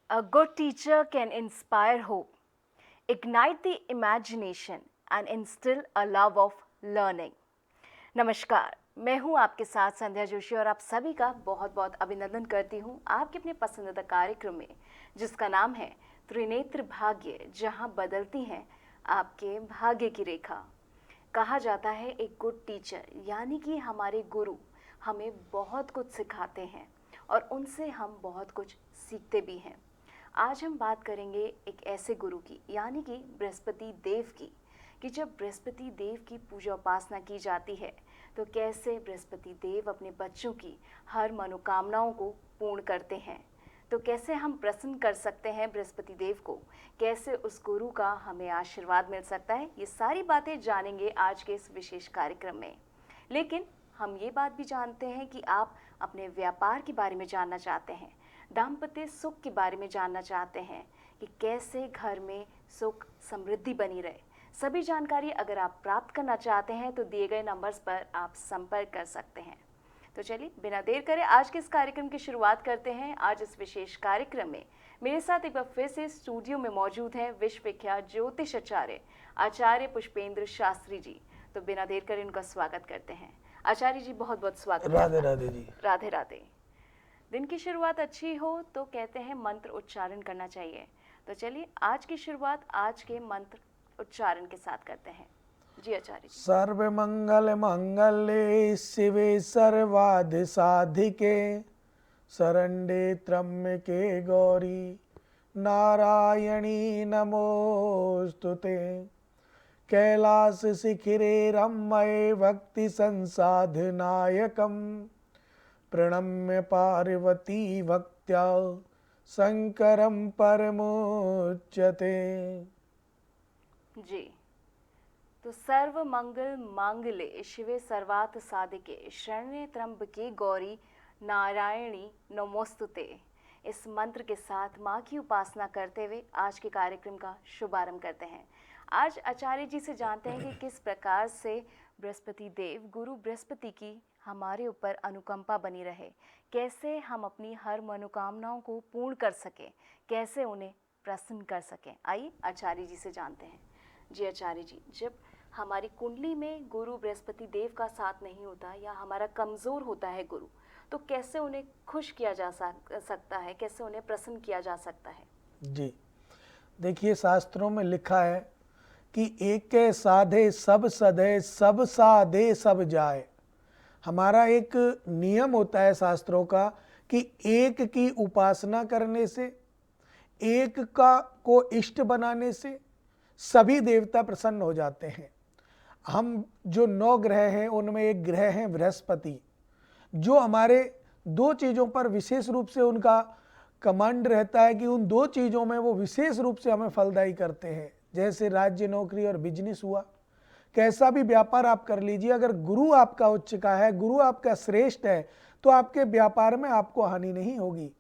A good teacher can inspire hope, ignite the imagination, and instill a love of learning. नमस्कार, मैं हूं आपके साथ संध्या जोशी और आप सभी का बहुत बहुत अभिनंदन करती हूं आपके अपने पसंदीदा कार्यक्रम में, जिसका नाम है त्रिनेत्र भाग्य, जहां बदलती हैं आपके भाग्य की रेखा। कहा जाता है एक गुड टीचर यानी कि हमारे गुरु हमें बहुत कुछ सिखाते हैं और उनसे हम बहुत कुछ सीखते भी हैं। आज हम बात करेंगे एक ऐसे गुरु की यानी कि बृहस्पति देव की, कि जब बृहस्पति देव की पूजा उपासना की जाती है तो कैसे बृहस्पति देव अपने बच्चों की हर मनोकामनाओं को पूर्ण करते हैं। तो कैसे हम प्रसन्न कर सकते हैं बृहस्पति देव को, कैसे उस गुरु का हमें आशीर्वाद मिल सकता है, ये सारी बातें जानेंगे आज के इस विशेष कार्यक्रम में। लेकिन हम ये बात भी जानते हैं कि आप अपने व्यापार के बारे में जानना चाहते हैं, दाम्पत्य सुख के बारे में जानना चाहते हैं कि कैसे घर में सुख समृद्धि बनी रहे। सभी जानकारी अगर आप प्राप्त करना चाहते हैं तो दिए गए नंबर्स पर आप संपर्क कर सकते हैं। तो चलिए बिना देर करे आज के इस कार्यक्रम की शुरुआत करते हैं। आज इस विशेष कार्यक्रम में मेरे साथ एक बार फिर से स्टूडियो में मौजूद हैं विश्व विख्यात ज्योतिष आचार्य पुष्पेंद्र शास्त्री जी। तो बिना देर करे उनका स्वागत करते हैं। आचार्य जी बहुत बहुत स्वागत। राधे राधे जी। राधे राधे। दिन की शुरुआत अच्छी हो तो कहते हैं मंत्र उच्चारण करना चाहिए। तो चलिए आज की शुरुआत आज के मंत्र उच्चारण के साथ करते हैं। जी आचार्य जी। सर्व मंगल मंगले शिवे सर्वाधि साधिके शरण्ये त्र्यंबके गौरी नारायणी नमोस्तुते। कैलास शिखिरे रम्ये भक्ति संसाधनायकम प्रणम्य पार्वती भक्त्या शंकरम परमोच्यते। जी, तो सर्व मंगल मांगले शिवे सर्वार्थ साधिके शरण्ये त्र्यंबके गौरी नारायणी नमोस्तुते। इस मंत्र के साथ माँ की उपासना करते हुए आज के कार्यक्रम का शुभारंभ करते हैं। आज आचार्य जी से जानते हैं कि किस प्रकार से बृहस्पति देव गुरु बृहस्पति की हमारे ऊपर अनुकंपा बनी रहे, कैसे हम अपनी हर मनोकामनाओं को पूर्ण कर सकें, कैसे उन्हें प्रसन्न कर सकें। आइए आचार्य जी से जानते हैं। जी आचार्य जी, जब हमारी कुंडली में गुरु बृहस्पति देव का साथ नहीं होता या हमारा कमज़ोर होता है गुरु, तो कैसे उन्हें खुश किया जा सकता है, कैसे उन्हें प्रसन्न किया जा सकता है। जी देखिए, शास्त्रों में लिखा है कि एक के साधे सब सधे, सब साधे सब जाए। हमारा एक नियम होता है शास्त्रों का कि एक की उपासना करने से, एक का को इष्ट बनाने से सभी देवता प्रसन्न हो जाते हैं। हम जो 9 ग्रह हैं उनमें एक ग्रह है बृहस्पति, जो हमारे 2 चीज़ों पर विशेष रूप से उनका कमांड रहता है कि उन 2 चीज़ों में वो विशेष रूप से हमें फलदायी करते हैं। जैसे राज्य, नौकरी और बिजनेस हुआ, कैसा भी व्यापार आप कर लीजिए, अगर गुरु आपका उच्च का है, गुरु आपका श्रेष्ठ है, तो आपके व्यापार में आपको हानि नहीं होगी।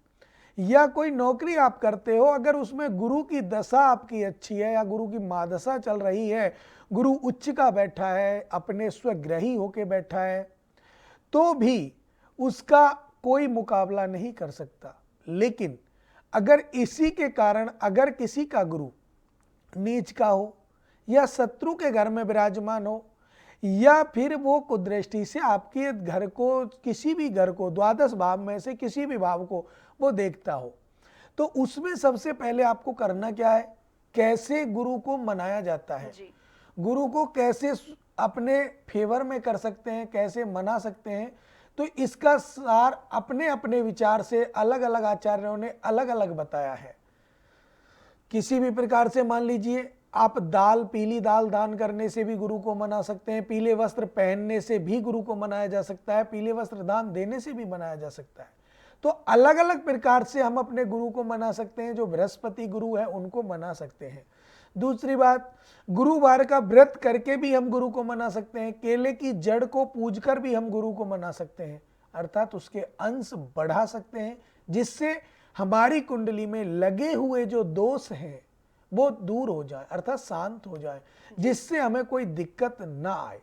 या कोई नौकरी आप करते हो, अगर उसमें गुरु की दशा आपकी अच्छी है या गुरु की महादशा चल रही है, गुरु उच्च का बैठा है, अपने स्वग्रही होके बैठा है, तो भी उसका कोई मुकाबला नहीं कर सकता। लेकिन अगर इसी के कारण अगर किसी का गुरु नीच का हो या शत्रु के घर में विराजमान हो, या फिर वो कुदृष्टि से आपके घर को, किसी भी घर को, द्वादश भाव में से किसी भी भाव को वो देखता हो, तो उसमें सबसे पहले आपको करना क्या है, कैसे गुरु को मनाया जाता है, गुरु को कैसे अपने फेवर में कर सकते हैं, कैसे मना सकते हैं। तो इसका सार अपने अपने विचार से अलग अलग आचार्यों ने अलग अलग बताया है। किसी भी प्रकार से मान लीजिए आप दाल, पीली दाल दान करने से भी गुरु को मना सकते हैं, पीले वस्त्र पहनने से भी गुरु को मनाया जा सकता है, पीले वस्त्र दान देने से भी मनाया जा सकता है। तो अलग अलग प्रकार से हम अपने गुरु को मना सकते हैं। जो बृहस्पति गुरु है उनको मना सकते हैं। दूसरी बात, गुरुवार का व्रत करके भी हम गुरु को मना सकते हैं, केले की जड़ को पूजकर भी हम गुरु को मना सकते हैं, अर्थात उसके अंश बढ़ा सकते हैं, जिससे हमारी कुंडली में लगे हुए जो दोष हैं वो दूर हो जाए, अर्थात शांत हो जाए, जिससे हमें कोई दिक्कत ना आए।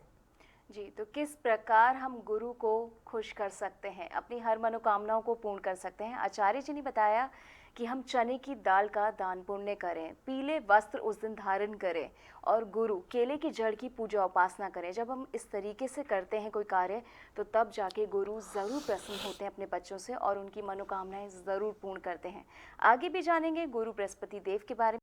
जी, तो किस प्रकार हम गुरु को खुश कर सकते हैं, अपनी हर मनोकामनाओं को पूर्ण कर सकते हैं? आचार्य जी ने बताया कि हम चने की दाल का दान पुण्य करें, पीले वस्त्र उस दिन धारण करें और गुरु केले की जड़ की पूजा उपासना करें। जब हम इस तरीके से करते हैं कोई कार्य, तो तब जाके गुरु ज़रूर प्रसन्न होते हैं अपने बच्चों से और उनकी मनोकामनाएं ज़रूर पूर्ण करते हैं। आगे भी जानेंगे गुरु बृहस्पति देव के बारे में।